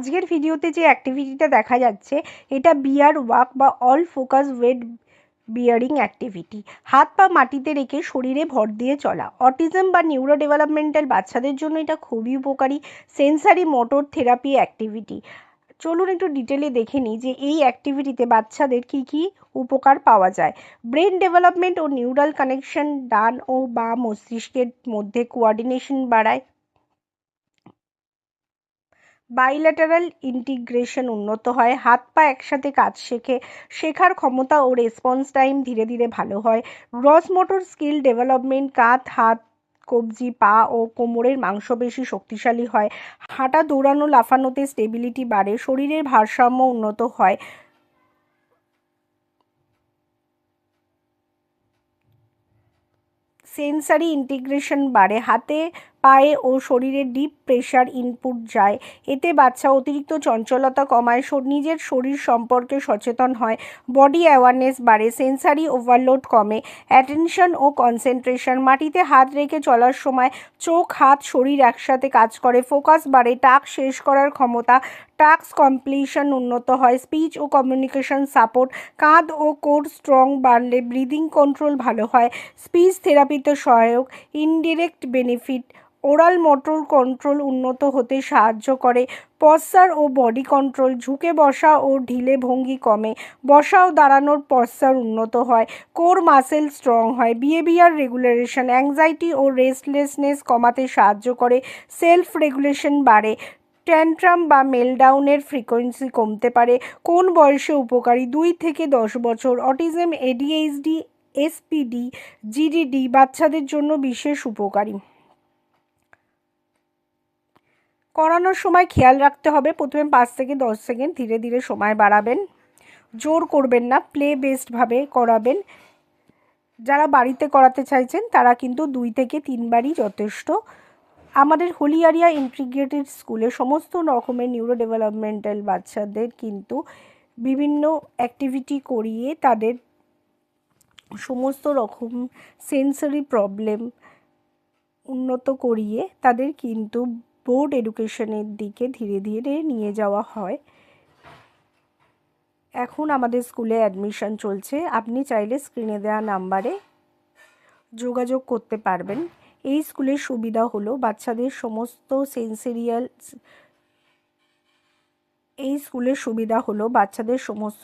আজকের ভিডিওতে যে অ্যাক্টিভিটিটা দেখা যাচ্ছে এটা বিয়ার ওয়াক বা all focus wait bearing activity. হাত পা মাটিতে রেখে শরীরে ভর দিয়ে চলা। অটিজম বা নিউরো ডেভেলপমেন্টাল বাচ্চাদের জন্য এটা খুবই উপকারী সেন্সারি মোটর থেরাপি অ্যাক্টিভিটি। চলুন একটু ডিটেলে দেখে নিই যে এই অ্যাক্টিভিটিতে বাচ্চাদের কি কি উপকার পাওয়া যায়। ব্রেন ডেভেলপমেন্ট ও নিউরাল কানেকশন, ডান ও বাম মস্তিষ্কের মধ্যে কোঅর্ডিনেশন বাড়ায়। বাইল্যাটারাল ইন্টিগ্রেশন উন্নত হয়। হাত পা একসাথে কাজ শেখার ক্ষমতা ও রেসপন্স টাইম ধীরে ধীরে ভালো হয়। গ্রস মোটর স্কিল ডেভেলপমেন্ট, কাঁধ, হাত, কবজি, পা ও কোমরের মাংসপেশি শক্তিশালী হয়। হাঁটা, দৌড়ানো, লাফানোতে স্টেবিলিটি বাড়ে। শরীরের ভারসাম্য উন্নত হয়। সেন্সারি ইন্টিগ্রেশন বাড়ে। হাতে, পায়ে ও শরীরে ডিপ প্রেশার ইনপুট যায়। এতে বাচ্চা অতিরিক্ত চঞ্চলতা কমায়, নিজের শরীর সম্পর্কে সচেতন হয়। বডি অ্যাওয়ারনেস বাড়ে। সেন্সারি ওভারলোড কমে। অ্যাটেনশন ও কনসেন্ট্রেশন, মাটিতে হাত রেখে চলার সময় চোখ, হাত, শরীর একসাথে কাজ করে। ফোকাস বাড়ে। টাস্ক শেষ করার ক্ষমতা, টাস্ক কমপ্লিশন উন্নত হয়। স্পিচ ও কমিউনিকেশন সাপোর্ট, কাঁধ ও কোর স্ট্রং বাড়লে ব্রিদিং কন্ট্রোল ভালো হয়। স্পিচ থেরাপিতে সহায়ক। Indirect benefit, oral motor control উন্নত হতে সাহায্য করে। পশ্চার ও বডি কন্ট্রোল, ঝুঁকে বসা ও ঢিলে ভঙ্গি কমে। বসা ও দাঁড়ানোর পশ্চার উন্নত হয়। কোর মাসেল স্ট্রং হয়। বিহেভিয়ার রেগুলেশন, অ্যাংজাইটি ও রেস্টলেসনেস কমাতে সাহায্য করে। সেলফ রেগুলেশন বাড়ে। ট্যান্ট্রাম বা মেলডাউনের ফ্রিকোয়েন্সি কমতে পারে। কোন বয়সে উপকারী? 2 থেকে 10 বছর। অটিজম, এডিএইচডি, এসপিডি, জিডিডি বাচ্চাদের জন্য বিশেষ উপকারী। করানোর সময় খেয়াল রাখতে হবে প্রথমে 5 থেকে 10 সেকেন্ড, ধীরে ধীরে সময় বাড়াবেন। জোর করবেন না, প্লে বেসডভাবে করাবেন। যারা বাড়িতে করাতে চাইছেন তারা কিন্তু 2 থেকে 3 বারই যথেষ্ট। আমাদের হলিয়ারিয়া ইন্টিগ্রেটেড স্কুলে সমস্ত রকমের নিউরো ডেভেলপমেন্টাল বাচ্চাদের কিন্তু বিভিন্ন অ্যাক্টিভিটি করিয়ে তাদের সমস্ত রকম সেন্সরি প্রবলেম উন্নত করিয়ে তাদের কিন্তু বোর্ড এডুকেশনের দিকে ধীরে ধীরে নিয়ে যাওয়া হয়। এখন আমাদের স্কুলে অ্যাডমিশন চলছে। আপনি চাইলে স্ক্রিনে দেওয়া নাম্বারে যোগাযোগ করতে পারবেন। এই স্কুলের সুবিধা হলো বাচ্চাদের সমস্ত